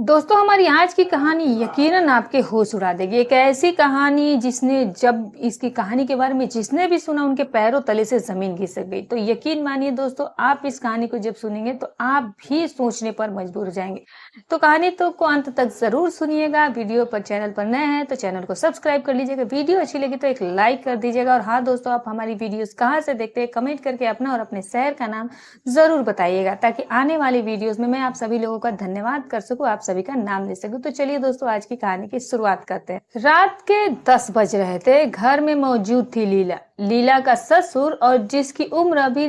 दोस्तों हमारी आज की कहानी यकीनन आपके होश उड़ा देगी। एक ऐसी कहानी जिसने जब इसकी कहानी के बारे में जिसने भी सुना उनके पैरों तले से जमीन खिसक गई। तो यकीन मानिए दोस्तों, आप इस कहानी को जब सुनेंगे तो आप भी सोचने पर मजबूर हो जाएंगे। तो कहानी तो को अंत तक जरूर सुनिएगा। वीडियो पर चैनल पर नए हैं तो चैनल को सब्सक्राइब कर लीजिएगा। वीडियो अच्छी लगी तो एक लाइक कर दीजिएगा। और हाँ दोस्तों, आप हमारी वीडियोस कहाँ से देखते हैं कमेंट करके अपना और अपने शहर का नाम जरूर बताइएगा, ताकि आने वाली वीडियोस में मैं आप सभी लोगों का धन्यवाद कर सकूं, आप सभी का नाम ले सकूं। तो चलिए दोस्तों, आज की कहानी की शुरुआत करते हैं। रात के 10 बज रहे थे। घर में मौजूद थी लीला, लीला का ससुर, और जिसकी उम्र अभी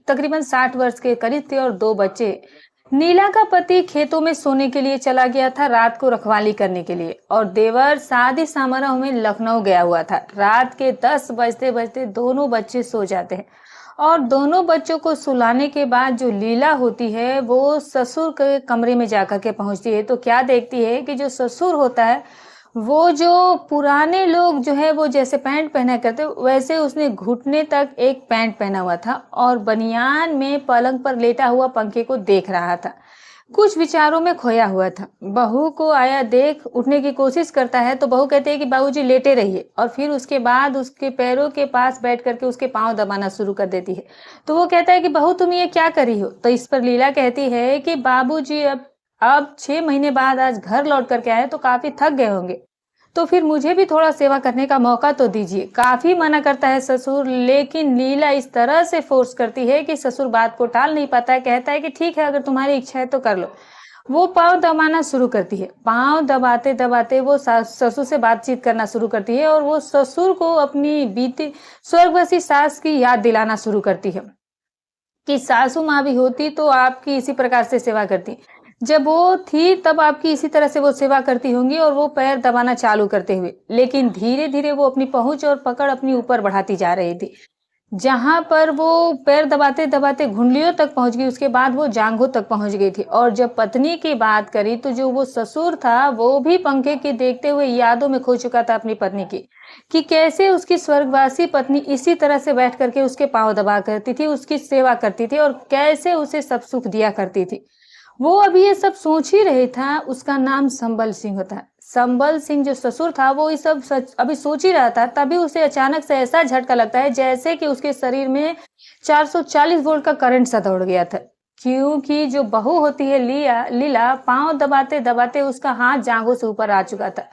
तकरीबन 60 वर्ष के करीब थी, और 2 बच्चे। नीला का पति खेतों में सोने के लिए चला गया था, रात को रखवाली करने के लिए, और देवर शादी समारोह में लखनऊ गया हुआ था। रात के 10 बजते बजते दोनों बच्चे सो जाते हैं, और दोनों बच्चों को सुलाने के बाद जो लीला होती है वो ससुर के कमरे में जाकर के पहुंचती है। तो क्या देखती है कि जो ससुर होता है वो जो पुराने लोग जो है वो जैसे पैंट पहना करते वैसे उसने घुटने तक एक पैंट पहना हुआ था, और बनियान में पलंग पर लेटा हुआ पंखे को देख रहा था। कुछ विचारों में खोया हुआ था। बहू को आया देख उठने की कोशिश करता है तो बहू कहती है कि बाबूजी लेटे रहिए, और फिर उसके बाद उसके पैरों के पास बैठ करके उसके पांव दबाना शुरू कर देती है। तो वो कहता है कि बहू तुम ये क्या करी हो। तो इस पर लीला कहती है कि बाबूजी अब 6 महीने बाद आज घर लौट करके आए तो काफी थक गए होंगे, तो फिर मुझे भी थोड़ा सेवा करने का मौका तो दीजिए। काफी मना करता है ससुर, लेकिन लीला इस तरह से फोर्स करती है कि ससुर बात को टाल नहीं पाता है। कहता है कि ठीक है, अगर तुम्हारी इच्छा है तो कर लो। वो पाँव दबाना शुरू करती है। पाँव दबाते दबाते वो ससुर से बातचीत करना शुरू करती है, और वो ससुर को अपनी बीती स्वर्गवासी सास की याद दिलाना शुरू करती है कि सासू माँ भी होती तो आपकी इसी प्रकार से सेवा करती, जब वो थी तब आपकी इसी तरह से वो सेवा करती होंगी। और वो पैर दबाना चालू करते हुए, लेकिन धीरे धीरे वो अपनी पहुंच और पकड़ अपनी ऊपर बढ़ाती जा रही थी। जहां पर वो पैर दबाते दबाते घुंडलियों तक पहुंच गई, उसके बाद वो जांघों तक पहुंच गई थी। और जब पत्नी की बात करी तो जो वो ससुर था वो भी पंखे के देखते हुए यादों में खो चुका था अपनी पत्नी की, कि कैसे उसकी स्वर्गवासी पत्नी इसी तरह से बैठ करके उसके पांव दबा करती थी, उसकी सेवा करती थी, और कैसे उसे सब सुख दिया करती थी। वो अभी ये सब सोच ही रहे था। उसका नाम संबल सिंह होता है। संबल सिंह जो ससुर था वो ये सब अभी सोच ही रहा था, तभी उसे अचानक से ऐसा झटका लगता है जैसे कि उसके शरीर में 440 वोल्ट का करंट सा दौड़ गया था। क्योंकि जो बहू होती है लीला पांव दबाते दबाते उसका हाथ जांघों से ऊपर आ चुका था।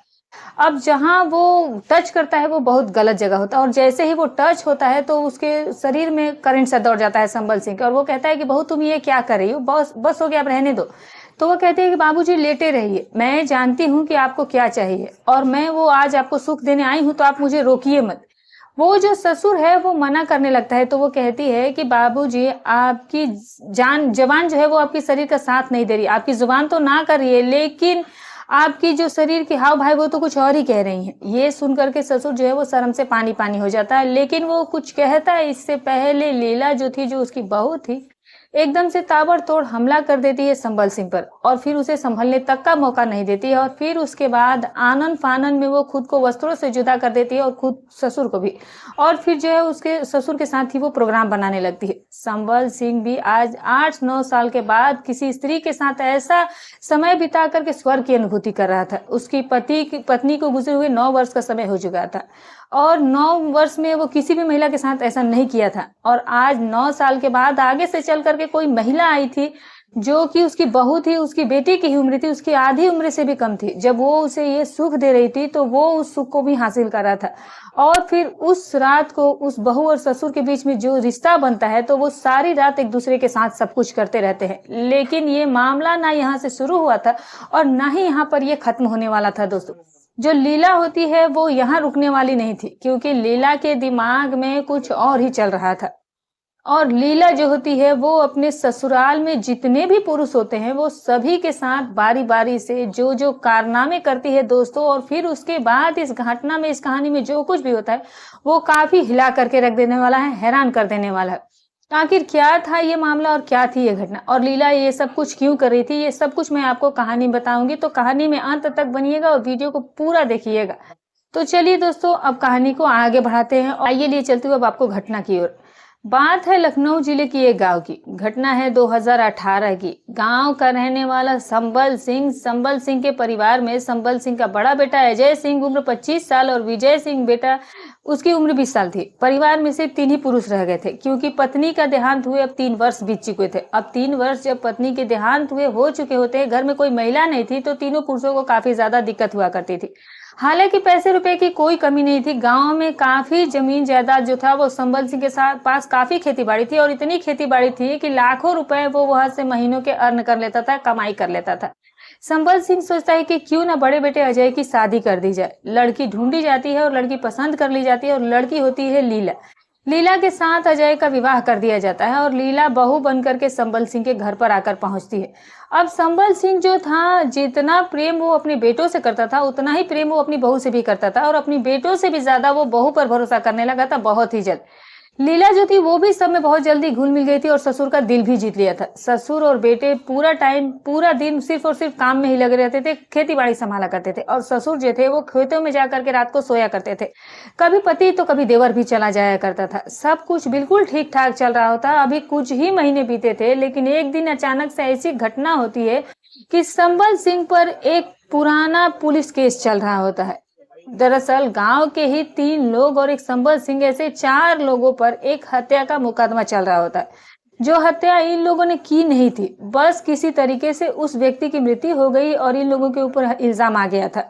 अब जहां वो टच करता है वो बहुत गलत जगह होता है, और जैसे ही वो टच होता है तो उसके शरीर में करंट सा दौड़ जाता है संबल सिंह के। और वो कहता है कि बहू तुम ये क्या कर रही हो, बस बस हो गया, अब रहने दो। तो वो कहती है कि बाबूजी लेटे रहिए, मैं जानती हूँ कि आपको क्या चाहिए, और मैं वो आज आपको सुख देने आई हूँ, तो आप मुझे रोकिए मत। वो जो ससुर है वो मना करने लगता है। तो वो कहती है कि बाबूजी आपकी जबान जो है वो आपकी शरीर का साथ नहीं दे रही। आपकी जुबान तो ना कर रही है, लेकिन आपकी जो शरीर की हाव भाव वो तो कुछ और ही कह रही हैं। ये सुन करके ससुर जो है वो शर्म से पानी पानी हो जाता है, लेकिन वो कुछ कहता है इससे पहले लीला जो थी, जो उसकी बहू थी, एकदम से ताबड़तोड़ हमला कर देती है संबल सिंह पर, और फिर उसे संभलने तक का मौका नहीं देती है। और फिर उसके बाद आनन फानन में वो खुद को वस्त्रों से जुदा कर देती है, और खुद ससुर को भी। और फिर जो है उसके ससुर के साथ ही वो प्रोग्राम बनाने लगती है। संबल सिंह भी आज 8-9 साल के बाद किसी स्त्री के साथ ऐसा समय बिता करके स्वर्ग की अनुभूति कर रहा था। उसकी पत्नी को गुजरे हुए 9 वर्ष का समय हो चुका था, और 9 वर्ष में वो किसी भी महिला के साथ ऐसा नहीं किया था। और आज 9 साल के बाद आगे से चल करके कोई महिला आई थी जो कि उसकी बहू थी, उसकी बेटी की ही उम्र थी, उसकी आधी उम्र से भी कम थी। जब वो उसे ये सुख दे रही थी तो वो उस सुख को भी हासिल कर रहा था। और फिर उस रात को उस बहू और ससुर के बीच में जो रिश्ता बनता है तो वो सारी रात एक दूसरे के साथ सब कुछ करते रहते हैं। लेकिन ये मामला ना यहाँ से शुरू हुआ था और ना ही यहाँ पर ये खत्म होने वाला था। दोस्तों, जो लीला होती है वो यहाँ रुकने वाली नहीं थी, क्योंकि लीला के दिमाग में कुछ और ही चल रहा था। और लीला जो होती है वो अपने ससुराल में जितने भी पुरुष होते हैं वो सभी के साथ बारी बारी से जो जो कारनामे करती है दोस्तों। और फिर उसके बाद इस घटना में, इस कहानी में जो कुछ भी होता है वो काफी हिला करके रख देने वाला है, हैरान कर देने वाला है। आखिर क्या था ये मामला और क्या थी ये घटना, और लीला ये सब कुछ क्यों कर रही थी, ये सब कुछ मैं आपको कहानी बताऊंगी। तो कहानी में अंत तक बनिएगा और वीडियो को पूरा देखिएगा। तो चलिए दोस्तों, अब कहानी को आगे बढ़ाते हैं और आइए लिए चलते हुए अब आपको घटना की ओर। बात है लखनऊ जिले की एक गांव की। घटना है 2018 की। गांव का रहने वाला संबल सिंह के परिवार में संबल सिंह का बड़ा बेटा अजय सिंह उम्र 25 साल और विजय सिंह बेटा उसकी उम्र 20 साल थी। परिवार में से 3 ही पुरुष रह गए थे क्योंकि पत्नी का देहांत हुए अब 3 वर्ष बीत चुके थे। अब 3 वर्ष जब पत्नी के देहांत हुए हो चुके होते, घर में कोई महिला नहीं थी, तो तीनों पुरुषों को काफी ज्यादा दिक्कत हुआ करती थी। हालांकि पैसे रुपए की कोई कमी नहीं थी। गांव में काफी जमीन जायदाद जो था वो संबल सिंह के साथ पास काफी खेती बाड़ी थी और इतनी खेती बाड़ी थी कि लाखों रुपए वो वहां से महीनों के अर्न कर लेता था, कमाई कर लेता था। संबल सिंह सोचता है कि क्यों ना बड़े बेटे अजय की शादी कर दी जाए। लड़की ढूंढी जाती है और लड़की पसंद कर ली जाती है और लड़की होती है लीला। लीला के साथ अजय का विवाह कर दिया जाता है और लीला बहू बनकर के संबल सिंह के घर पर आकर पहुंचती है। अब संबल सिंह जो था, जितना प्रेम वो अपने बेटों से करता था उतना ही प्रेम वो अपनी बहू से भी करता था और अपनी बेटों से भी ज्यादा वो बहू पर भरोसा करने लगा था बहुत ही जल्द। लीला जो थी वो भी सब में बहुत जल्दी घुल मिल गई थी और ससुर का दिल भी जीत लिया था। ससुर और बेटे पूरा दिन सिर्फ और सिर्फ काम में ही लगे रहते थे, खेती बाड़ी संभाला करते थे और ससुर जो थे वो खेतों में जाकर के रात को सोया करते थे। कभी पति तो कभी देवर भी चला जाया करता था। सब कुछ बिल्कुल ठीक ठाक चल रहा होता। अभी कुछ ही महीने बीते थे, लेकिन एक दिन अचानक से ऐसी घटना होती है कि संबल सिंह पर एक पुराना पुलिस केस चल रहा होता है। दरअसल गांव के ही 3 लोग और एक संबल सिंह, ऐसे 4 लोगों पर एक हत्या का मुकदमा चल रहा होता है। जो हत्या इन लोगों ने की नहीं थी, बस किसी तरीके से उस व्यक्ति की मृत्यु हो गई और इन लोगों के ऊपर इल्जाम आ गया था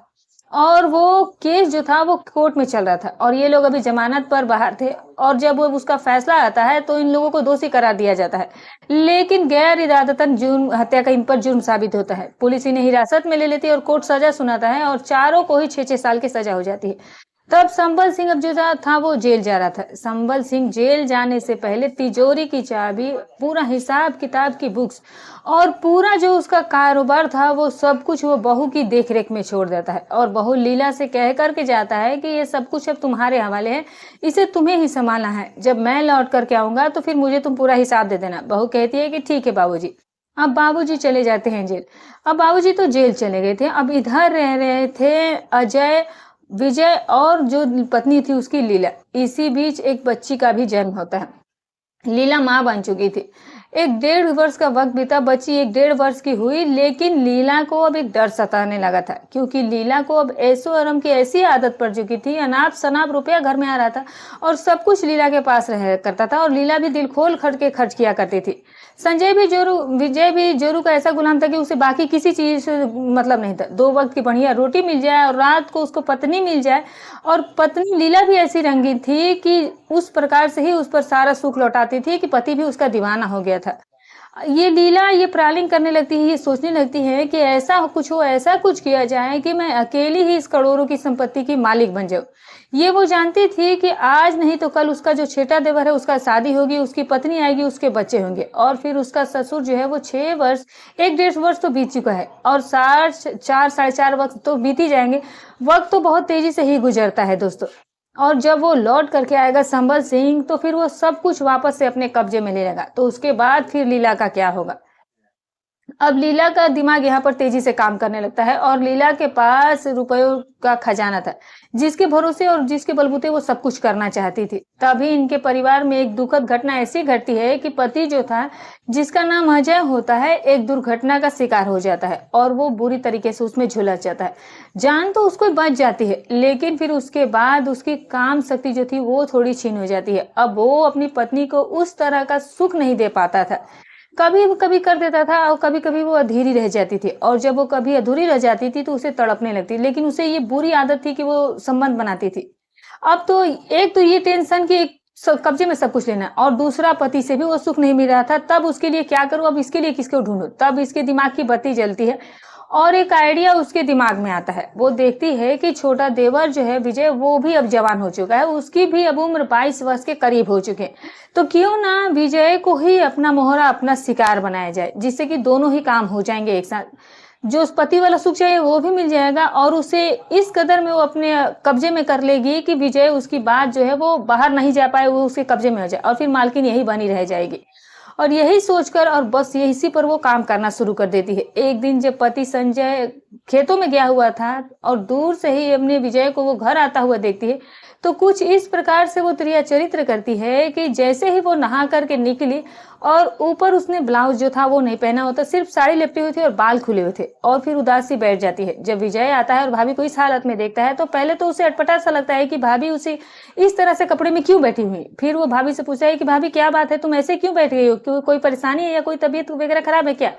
और वो केस जो था वो कोर्ट में चल रहा था और ये लोग अभी जमानत पर बाहर थे और जब वो उसका फैसला आता है तो इन लोगों को दोषी करार दिया जाता है। लेकिन गैर इरादतन जुर्म, हत्या का इन पर जुर्म साबित होता है। पुलिस इन्हें हिरासत में ले लेती है और कोर्ट सजा सुनाता है और चारों को ही 6-6 साल की सजा हो जाती है। तब संबल सिंह अब जो था वो जेल जा रहा था। संबल सिंह जेल जाने से पहले तिजोरी की चाबी, पूरा हिसाब किताब की बुक्स और पूरा जो उसका कारोबार था वो सब कुछ वो बहू की देखरेख में छोड़ देता है और बहू लीला से कह करके जाता है कि ये सब कुछ अब तुम्हारे हवाले है, इसे तुम्हें ही संभालना है। जब मैं लौट करके आऊंगा तो फिर मुझे तुम पूरा हिसाब दे देना। बहू कहती है कि ठीक है बाबूजी। अब बाबूजी चले जाते हैं जेल। अब बाबूजी तो जेल चले गए थे। अब इधर रह रहे थे अजय, विजय और जो पत्नी थी उसकी लीला। इसी बीच एक बच्ची का भी जन्म होता है। लीला माँ बन चुकी थी। 1-1.5 वर्ष का वक्त बीता, बच्ची 1-1.5 वर्ष की हुई, लेकिन लीला को अब एक डर सताने लगा था क्योंकि लीला को अब ऐसो आराम की ऐसी आदत पड़ चुकी थी। अनाप शनाप रुपया घर में आ रहा था और सब कुछ लीला के पास रह करता था और लीला भी दिल खोल के खर्च किया करती थी। विजय भी जोरू का ऐसा गुलाम था कि उसे बाकी किसी चीज से मतलब नहीं था। 2 वक्त की बढ़िया रोटी मिल जाए और रात को उसको पत्नी मिल जाए, और पत्नी लीला भी ऐसी रंगीन थी कि उस प्रकार से ही उस पर सारा सुख लौटाती थी कि पति भी उसका दीवाना हो गया था। ये लीला ये प्लानिंग करने लगती है, ये सोचने लगती है कि ऐसा कुछ हो, ऐसा कुछ किया जाए कि मैं अकेली ही इस करोड़ों की संपत्ति की मालिक बन जाऊं। ये वो जानती थी कि आज नहीं तो कल उसका जो छेटा देवर है उसका शादी होगी, उसकी पत्नी आएगी, उसके बच्चे होंगे और फिर उसका ससुर जो है वो 6 वर्ष, 1-1.5 वर्ष तो बीत चुका है और 4-4.5 वर्ष तो बीत ही जाएंगे। वक्त तो बहुत तेजी से ही गुजरता है दोस्तों। और जब वो लौट करके आएगा संबल सिंह तो फिर वो सब कुछ वापस से अपने कब्जे में ले लेगा। तो उसके बाद फिर लीला का क्या होगा? अब लीला का दिमाग यहाँ पर तेजी से काम करने लगता है और लीला के पास रुपयों का खजाना था जिसके भरोसे और जिसके बलबूते वो सब कुछ करना चाहती थी। तभी इनके परिवार में एक दुखद घटना ऐसी घटती है कि पति जो था, जिसका नाम अजय होता है, एक दुर्घटना का शिकार हो जाता है और वो बुरी तरीके से उसमें झुलस जाता है। जान तो उसको बच जाती है, लेकिन फिर उसके बाद उसकी काम शक्ति जो थी वो थोड़ी छीन हो जाती है। अब वो अपनी पत्नी को उस तरह का सुख नहीं दे पाता था। कभी कभी कर देता था और कभी कभी वो अधूरी रह जाती थी और जब वो कभी अधूरी रह जाती थी तो उसे तड़पने लगती, लेकिन उसे ये बुरी आदत थी कि वो संबंध बनाती थी। अब तो एक तो ये टेंशन कि कब्जे में सब कुछ लेना और दूसरा पति से भी वो सुख नहीं मिल रहा था। तब उसके लिए क्या करूं, अब इसके लिए किसको ढूंढूं? तब इसके दिमाग की बत्ती जलती है और एक आइडिया उसके दिमाग में आता है। वो देखती है कि छोटा देवर जो है विजय, वो भी अब जवान हो चुका है, उसकी भी अब उम्र 22 वर्ष के करीब हो चुके हैं। तो क्यों ना विजय को ही अपना मोहरा, अपना शिकार बनाया जाए, जिससे कि दोनों ही काम हो जाएंगे एक साथ। जो उस पति वाला सुख चाहिए वो भी मिल जाएगा और उसे इस कदर में वो अपने कब्जे में कर लेगी कि विजय उसकी बात जो है वो बाहर नहीं जा पाए, वो उसके कब्जे में हो जाए और फिर मालकिन यही बनी रह जाएगी। और यही सोचकर और बस इसी पर वो काम करना शुरू कर देती है। एक दिन जब पति संजय खेतों में गया हुआ था और दूर से ही अपने विजय को वो घर आता हुआ देखती है, तो कुछ इस प्रकार से वो क्रिया चरित्र करती है कि जैसे ही वो नहा करके निकली और ऊपर उसने ब्लाउज जो था वो नहीं पहना होता, सिर्फ साड़ी लपटी हुई थी और बाल खुले हुए थे और फिर उदासी बैठ जाती है। जब विजय आता है और भाभी को इस हालत में देखता है तो पहले तो उसे अटपटा सा लगता है कि भाभी उसे इस तरह से कपड़े में क्यों बैठी हुई। फिर वो भाभी से पूछता है कि भाभी क्या बात है, तुम ऐसे क्यों बैठ गई हो, क्यों कोई परेशानी है या कोई तबीयत वगैरह खराब है क्या।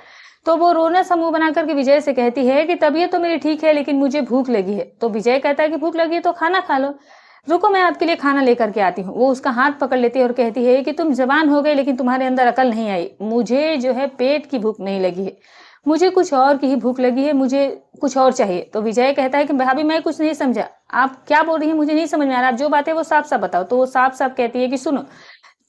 तो वो रोना सा मुंह बना करके विजय से कहती है कि तबीयत तो मेरी ठीक है लेकिन मुझे भूख लगी है। तो विजय कहता है कि भूख लगी है तो खाना खा लो, रुको मैं आपके लिए खाना लेकर के आती हूँ। वो उसका हाथ पकड़ लेती है और कहती है कि तुम जवान हो गए लेकिन तुम्हारे अंदर अकल नहीं आई, मुझे जो है पेट की भूख नहीं लगी है, मुझे कुछ और की ही भूख लगी है, मुझे कुछ और चाहिए। तो विजय कहता है कि भाभी मैं कुछ नहीं समझा, आप क्या बोल रही हैं, मुझे नहीं समझ में आ रहा, आप जो बात है वो साफ साफ बताओ। तो वो साफ साफ कहती है कि सुनो,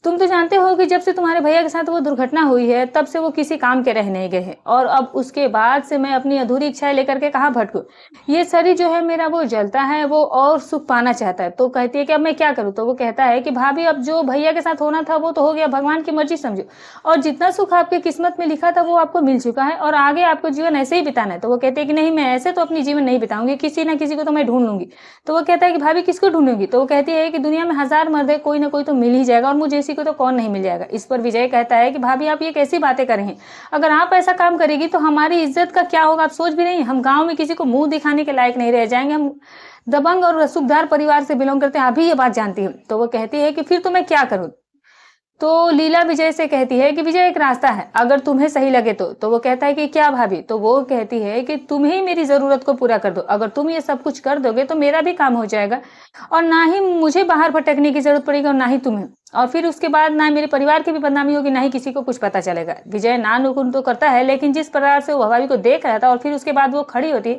तुम तो जानते हो कि जब से तुम्हारे भैया के साथ वो दुर्घटना हुई है तब से वो किसी काम के रह नहीं गए हैं और अब उसके बाद से मैं अपनी अधूरी इच्छाएं लेकर के कहाँ भटकूं। ये शरीर जो है मेरा वो जलता है, वो और सुख पाना चाहता है। तो कहती है कि अब मैं क्या करूं। तो वो कहता है कि भाभी अब जो भैया के साथ होना था वो तो हो गया, भगवान की मर्जी समझो, और जितना सुख आपके किस्मत में लिखा था वो आपको मिल चुका है और आगे आपको जीवन ऐसे ही बिताना है। तो वो कहते हैं कि नहीं, मैं ऐसे तो अपनी जीवन नहीं बिताऊंगी, किसी ना किसी को तो मैं ढूंढ लूंगी। तो वो कहता है कि भाभी किसको ढूंढूंगी। तो वो कहती है कि दुनिया में हजार मर्द है, कोई ना कोई तो मिल ही जाएगा और मुझे इसी को तो कौन नहीं मिल जाएगा। इस पर विजय कहता है कि भाभी आप ये कैसी बातें कर रही हैं, अगर आप ऐसा काम करेगी तो हमारी इज्जत का क्या होगा, आप सोच भी नहीं, हम गांव में किसी को मुंह दिखाने के लायक नहीं रह जाएंगे, हम दबंग और रसूखदार परिवार से बिलोंग करते हैं, अभी ये बात जानती हूँ। तो वो कहती है कि फिर तो मैं क्या करूँ। तो लीला विजय से कहती है कि विजय एक रास्ता है, अगर तुम्हें सही लगे तो वो कहता है कि क्या भाभी। तो वो कहती है कि तुम ही मेरी जरूरत को पूरा कर दो, अगर तुम ये सब कुछ कर दोगे तो मेरा भी काम हो जाएगा और ना ही मुझे बाहर भटकने की जरूरत पड़ेगी और ना ही तुम्हें, और फिर उसके बाद ना मेरे परिवार की भी बदनामी होगी, ना ही किसी को कुछ पता चलेगा। विजय ना नुकुन तो करता है लेकिन जिस प्रकार से वो भाभी को देख रहा था और फिर उसके बाद वो खड़ी होती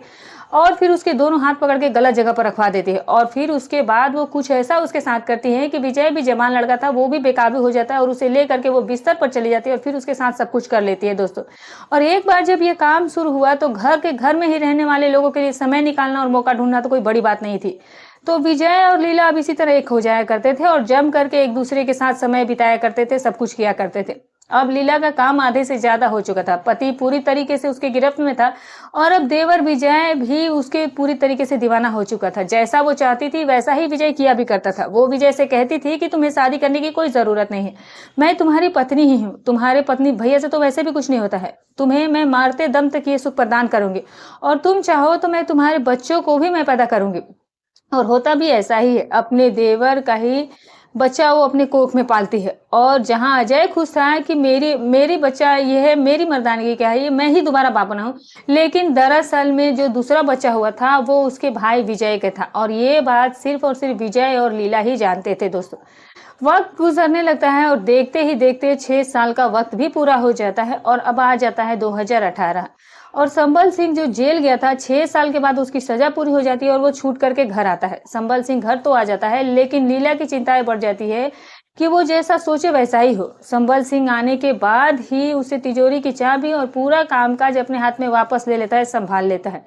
और फिर उसके दोनों हाथ पकड़ के गलत जगह पर रखवा देती है और फिर उसके बाद वो कुछ ऐसा उसके साथ करती है कि विजय भी जवान लड़का था, वो भी बेकाबू हो जाता है और उसे ले करके वो बिस्तर पर चली जाती है और फिर उसके साथ सब कुछ कर लेती है दोस्तों। और एक बार जब ये काम शुरू हुआ तो घर में ही रहने वाले लोगों के लिए समय निकालना और मौका ढूंढना तो कोई बड़ी बात नहीं थी। तो विजय और लीला अब इसी तरह एक हो जाया करते थे और जम करके एक दूसरे के साथ समय बिताया करते थे, सब कुछ किया करते थे। अब लीला का काम आधे से ज्यादा हो चुका था, पति पूरी तरीके से उसके गिरफ्त में था और अब देवर विजय भी उसके पूरी तरीके से दीवाना हो चुका था। जैसा वो चाहती थी वैसा ही विजय किया भी करता था। वो विजय से कहती थी कि तुम्हें शादी करने की कोई जरूरत नहीं है, मैं तुम्हारी पत्नी ही हूँ, तुम्हारे पत्नी भैया से तो वैसे भी कुछ नहीं होता है, तुम्हें मैं मारते दम तक ये सुख प्रदान करूंगी और तुम चाहो तो मैं तुम्हारे बच्चों को भी मैं पैदा करूंगी। और होता भी ऐसा ही है, अपने देवर का ही बच्चा वो अपने कोख में पालती है। और जहां अजय खुश था कि मेरी बच्चा ये है, मेरी मर्दानगी क्या है, ये मैं ही दोबारा बाप बनाऊं, लेकिन दरअसल में जो दूसरा बच्चा हुआ था वो उसके भाई विजय के था और ये बात सिर्फ और सिर्फ विजय और लीला ही जानते थे दोस्तों। वक्त गुजरने लगता है और देखते ही देखते 6 साल का वक्त भी पूरा हो जाता है और अब आ जाता है 2018 और संबल सिंह जो जेल गया था 6 साल के बाद उसकी सजा पूरी हो जाती है और वो छूट करके घर आता है। संबल सिंह घर तो आ जाता है लेकिन लीला की चिंताएं बढ़ जाती है कि वो जैसा सोचे वैसा ही हो। संबल सिंह आने के बाद ही उसे तिजोरी की चाबी और पूरा कामकाज अपने हाथ में वापस ले लेता है, संभाल लेता है।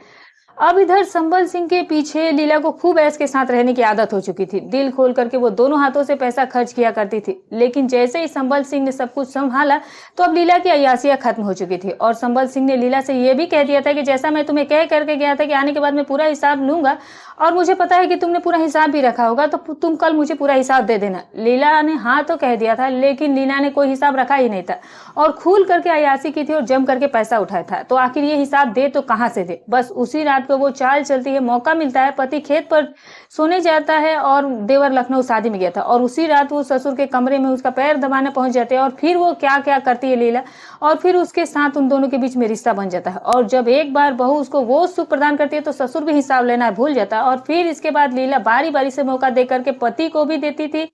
अब इधर संबल सिंह के पीछे लीला को खूब ऐश के साथ रहने की आदत हो चुकी थी, दिल खोल करके वो दोनों हाथों से पैसा खर्च किया करती थी। लेकिन जैसे ही संबल सिंह ने सब कुछ संभाला तो अब लीला की अय्यासियां खत्म हो चुकी थी और संबल सिंह ने लीला से यह भी कह दिया था कि जैसा मैं तुम्हें कह करके गया था कि आने के बाद मैं पूरा हिसाब लूंगा और मुझे पता है कि तुमने पूरा हिसाब भी रखा होगा, तो तुम कल मुझे पूरा हिसाब दे देना। लीला ने हाँ तो कह दिया था लेकिन लीला ने कोई हिसाब रखा ही नहीं था और खुल करके अय्यासी की थी और जम करके पैसा उठाया था। तो आखिर ये हिसाब दे तो कहाँ से दे। बस उसी रात को वो चाल चलती है, मौका मिलता है, पति खेत पर सोने जाता है और देवर लखनऊ शादी में गया था और उसी रात वो ससुर के कमरे में उसका पैर दबाने पहुंच जाते हैं और फिर वो क्या क्या करती है लीला और फिर उसके साथ उन दोनों के बीच में रिश्ता बन जाता है। और जब एक बार बहू उसको वो सुख प्रदान करती है तो ससुर भी हिसाब लेना भूल जाता है और फिर इसके बाद लीला बारी बारी से मौका दे करके पति को भी देती थी,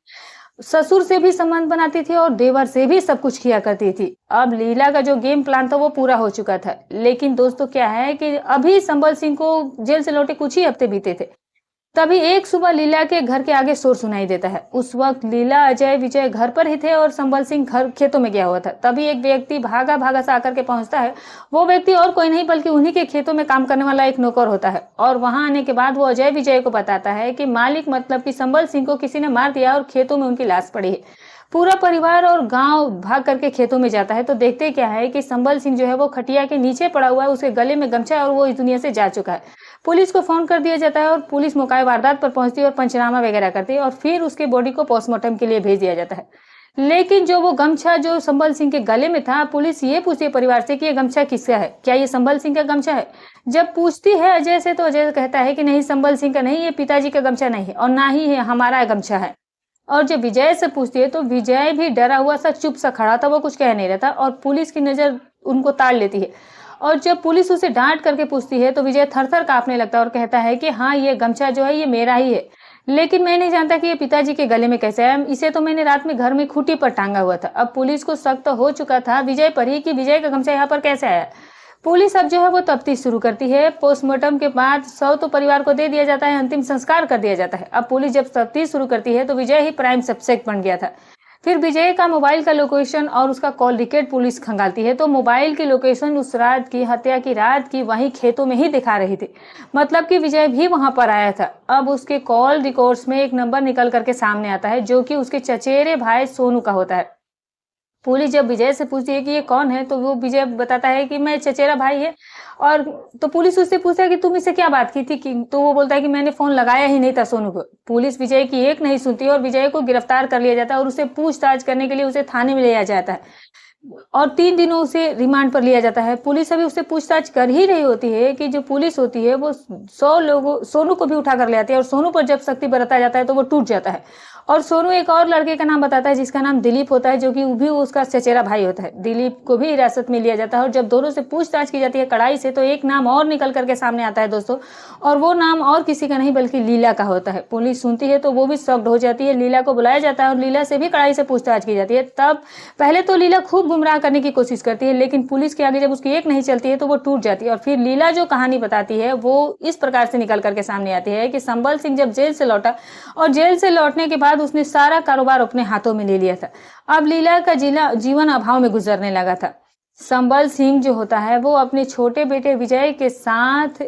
ससुर से भी संबंध बनाती थी और देवर से भी सब कुछ किया करती थी। अब लीला का जो गेम प्लान था वो पूरा हो चुका था। लेकिन दोस्तों क्या है कि अभी संबल सिंह को जेल से लौटे कुछ ही हफ्ते बीते थे, तभी एक सुबह लीला के घर के आगे शोर सुनाई देता है। उस वक्त लीला, अजय, विजय घर पर ही थे और संबल सिंह घर खेतों में गया हुआ था। तभी एक व्यक्ति भागा भागा सा आकर के पहुंचता है। वो व्यक्ति और कोई नहीं बल्कि उन्हीं के खेतों में काम करने वाला एक नौकर होता है और वहां आने के बाद वो अजय विजय को बताता है कि मालिक मतलब कि संबल सिंह को किसी ने मार दिया और खेतों में उनकी लाश पड़ी है। पूरा परिवार और गांव भाग करके खेतों में जाता है। तो देखते क्या है कि संबल सिंह जो है वो खटिया के नीचे पड़ा हुआ है, उसके गले में गमछा है और वो इस दुनिया से जा चुका है। पुलिस को फोन कर दिया जाता है और पुलिस मौका वारदात पर पहुंचती है और पंचनामा वगैरह करती है और फिर उसके बॉडी को पोस्टमार्टम के लिए भेज दिया जाता है। लेकिन जो वो गमछा जो संबल सिंह के गले में था, पुलिस ये पूछती है परिवार से कि ये गमछा किसका है, क्या ये संबल सिंह का गमछा है। जब पूछती है अजय से, तो अजय कहता है कि नहीं, संबल सिंह का नहीं, ये पिताजी का गमछा नहीं है और ना ही है हमारा गमछा है। और जब विजय से पूछती है तो विजय भी डरा हुआ सा चुप सा खड़ा था, वो कुछ कह नहीं रहा था और पुलिस की नजर उनको ताड़ लेती है। और जब पुलिस उसे डांट करके पूछती है तो विजय थर-थर कांपने लगता है और कहता है कि हाँ, ये गमछा जो है ये मेरा ही है, लेकिन मैं नहीं जानता कि ये पिताजी के गले में कैसे है। इसे तो मैंने रात में घर में खूंटी पर टांगा हुआ था। अब पुलिस को शक तो हो चुका था विजय पर ही कि विजय का गमछा यहाँ पर कैसे आया। पुलिस अब जो है वो तफ्तीश शुरू करती है। पोस्टमार्टम के बाद शव तो परिवार को दे दिया जाता है, अंतिम संस्कार कर दिया जाता है। अब पुलिस जब तफ्तीश शुरू करती है तो विजय ही प्राइम सस्पेक्ट बन गया था। फिर विजय का मोबाइल का लोकेशन और उसका कॉल रिकॉर्ड पुलिस खंगालती है, तो मोबाइल की लोकेशन उस रात की, हत्या की रात की, वहीं खेतों में ही दिखा रही थी। मतलब कि विजय भी वहां पर आया था। अब उसके कॉल रिकॉर्ड्स में एक नंबर निकल करके सामने आता है जो कि उसके चचेरे भाई सोनू का होता है। पुलिस जब विजय से पूछती है कि ये कौन है, तो वो विजय बताता है कि मैं चचेरा भाई है। और तो पुलिस उससे पूछता है कि तुम इससे क्या बात की थी, कि तो वो बोलता है कि मैंने फोन लगाया ही नहीं था सोनू को। पुलिस विजय की एक नहीं सुनती और विजय को गिरफ्तार कर लिया जाता है और उसे पूछताछ करने के लिए उसे थाने में ले जाया जाता है और 3 दिनों उसे रिमांड पर लिया जाता है। पुलिस अभी उससे पूछताछ कर ही रही होती है कि जो पुलिस होती है वो 100 लोगों सोनू को भी उठा कर ले आती है और सोनू पर जब सख्ती बरता जाता है तो वो टूट जाता है। और सोनू एक और लड़के का नाम बताता है जिसका नाम दिलीप होता है, जो कि भी उसका चचेरा भाई होता है। दिलीप को भी हिरासत में लिया जाता है और जब दोनों से पूछताछ की जाती है कड़ाई से, तो एक नाम और निकल करके सामने आता है दोस्तों, और वो नाम और किसी का नहीं बल्कि लीला का होता है। पुलिस सुनती है तो वो भी शॉक्ड हो जाती है। लीला को बुलाया जाता है और लीला से भी कड़ाई से पूछताछ की जाती है। तब पहले तो लीला खूब गुमराह करने की कोशिश करती है, लेकिन पुलिस के आगे जब उसकी एक नहीं चलती है तो वो टूट जाती है। और फिर लीला जो कहानी बताती है वो इस प्रकार से निकल करके सामने आती है कि संबल सिंह जब जेल से लौटा और जेल से लौटने के बाद उसने सारा कारोबार अपने हाथों में ले लिया था। अब लीला का जीवन अभाव में गुजरने लगा था। संबल सिंह जो होता है वो अपने छोटे बेटे विजय के साथ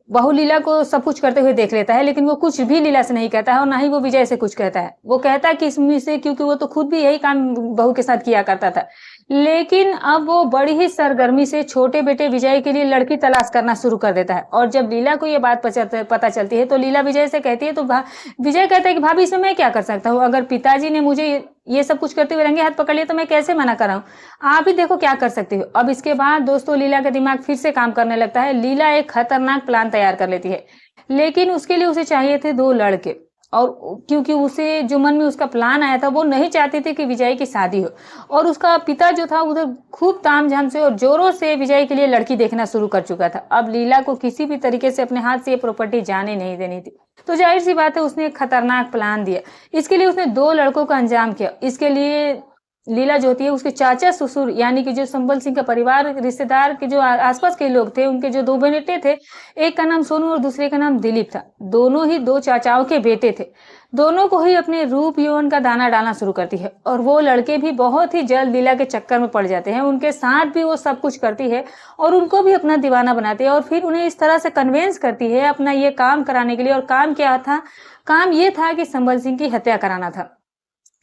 बहू लीला को सब कुछ करते हुए देख लेता है, लेकिन वो कुछ भी लीला से नहीं कहता है और ना ही वो विजय से कुछ कहता है। वो कहता है कि इसमें से, क्योंकि वो तो खुद भी यही काम बहू के साथ किया करता था। लेकिन अब वो बड़ी ही सरगर्मी से छोटे बेटे विजय के लिए लड़की तलाश करना शुरू कर देता है। और जब लीला को ये बात पता चलती है तो लीला विजय से कहती है, तो विजय कहता है कि भाभी इसमें मैं क्या कर सकता हूँ, अगर पिताजी ने मुझे ये सब कुछ करते हुए रंगे हाथ पकड़ लिया तो मैं कैसे मना कर रहा हूँ, आप ही देखो क्या कर सकते हो। अब इसके बाद दोस्तों लीला का दिमाग फिर से काम करने लगता है। लीला एक खतरनाक प्लान तैयार कर लेती है, लेकिन उसके लिए उसे चाहिए थे 2 लड़के। और क्योंकि उसे जो मन में उसका प्लान आया था, वो नहीं चाहती थी कि विजय की शादी हो। और उसका पिता जो था उधर खूब तामझाम से और जोरों से विजय के लिए लड़की देखना शुरू कर चुका था। अब लीला को किसी भी तरीके से अपने हाथ से ये प्रॉपर्टी जाने नहीं देनी थी, तो जाहिर सी बात है उसने एक खतरनाक प्लान दिया। इसके लिए उसने 2 लड़कों का अंजाम किया। इसके लिए लीला जो होती है उसके चाचा ससुर, यानी कि जो संबल सिंह का परिवार, रिश्तेदार के जो आसपास के लोग थे, उनके जो 2 बेटे थे, एक का नाम सोनू और दूसरे का नाम दिलीप था। दोनों ही 2 चाचाओं के बेटे थे। दोनों को ही अपने रूप यौवन का दाना डालना शुरू करती है और वो लड़के भी बहुत ही जल्द लीला के चक्कर में पड़ जाते हैं। उनके साथ भी वो सब कुछ करती है और उनको भी अपना दीवाना बनाती है और फिर उन्हें इस तरह से कन्वेंस करती है अपना ये काम कराने के लिए। और काम क्या था? काम ये था कि संबल सिंह की हत्या कराना था।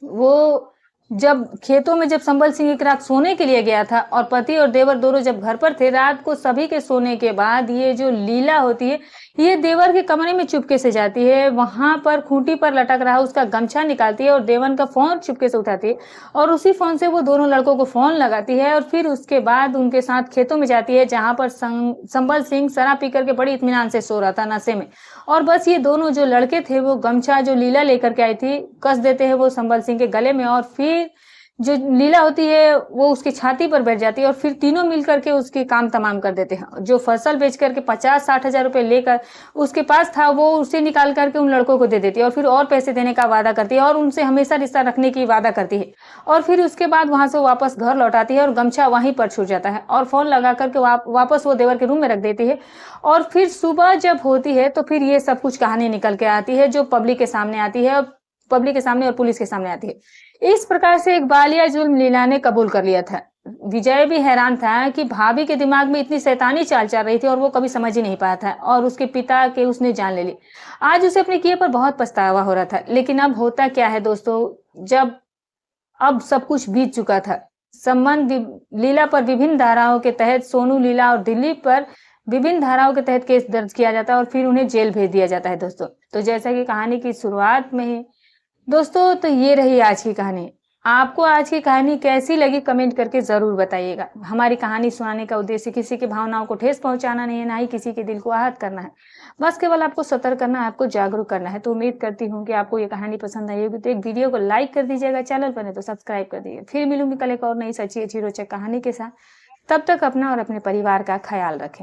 वो जब खेतों में जब संबल सिंह एक रात सोने के लिए गया था और पति और देवर दोनों जब घर पर थे, रात को सभी के सोने के बाद ये जो लीला होती है ये देवर के कमरे में चुपके से जाती है। वहां पर खूंटी पर लटक रहा उसका गमछा निकालती है और देवर का फोन चुपके से उठाती है और उसी फोन से वो दोनों लड़कों को फोन लगाती है और फिर उसके बाद उनके साथ खेतों में जाती है, जहां पर संबल सिंह शराब पी करके बड़ी इत्मीनान से सो रहा था नशे में। और बस ये दोनों जो लड़के थे वो गमछा जो लीला लेकर के आई थी कस देते हैं वो संबल सिंह के गले में और फिर जो लीला होती है वो उसकी छाती पर बैठ जाती है और फिर तीनों मिलकर के उसके काम तमाम कर देते हैं। जो फसल बेच करके 50-60 हजार रुपए लेकर उसके पास था वो उसे निकाल करके उन लड़कों को दे देती है और फिर और पैसे देने का वादा करती है और उनसे हमेशा रिश्ता रखने की वादा करती है। और फिर उसके बाद वहां से वापस घर लौटाती है और गमछा वहीं पर छूट जाता है और फोन लगा करके वापस वो देवर के रूम में रख देती है। और फिर सुबह जब होती है तो फिर ये सब कुछ कहानी निकल के आती है जो पब्लिक के सामने आती है, पब्लिक के सामने और पुलिस के सामने आती है। इस प्रकार से एक बालिया जुल्म लीला ने कबूल कर लिया था। विजय भी हैरान था कि भाभी के दिमाग में इतनी शैतानी चाल चल रही थी और वो कभी समझ ही नहीं पाया था और उसके पिता के उसने जान ले ली। आज उसे अपने किए पर बहुत पछतावा हो रहा था। लेकिन अब होता क्या है दोस्तों, जब अब सब कुछ बीत चुका था। संबंध लीला पर विभिन्न धाराओं के तहत सोनू, लीला और दिलीप पर विभिन्न धाराओं के तहत केस दर्ज किया जाता है और फिर उन्हें जेल भेज दिया जाता है दोस्तों। तो जैसा कि कहानी की शुरुआत में ही दोस्तों, तो ये रही आज की कहानी। आपको आज की कहानी कैसी लगी कमेंट करके ज़रूर बताइएगा। हमारी कहानी सुनाने का उद्देश्य किसी की भावनाओं को ठेस पहुँचाना नहीं है, ना ही किसी के दिल को आहत करना है। बस केवल आपको सतर्क करना है, आपको जागरूक करना है। तो उम्मीद करती हूँ कि आपको ये कहानी पसंद आई होगी। तो एक वीडियो को लाइक कर दीजिएगा, चैनल पर नहीं तो सब्सक्राइब कर दीजिए। फिर मिलूंगी कल एक और नई सच्ची अच्छी रोचक कहानी के साथ। तब तक अपना और अपने परिवार का ख्याल रखें।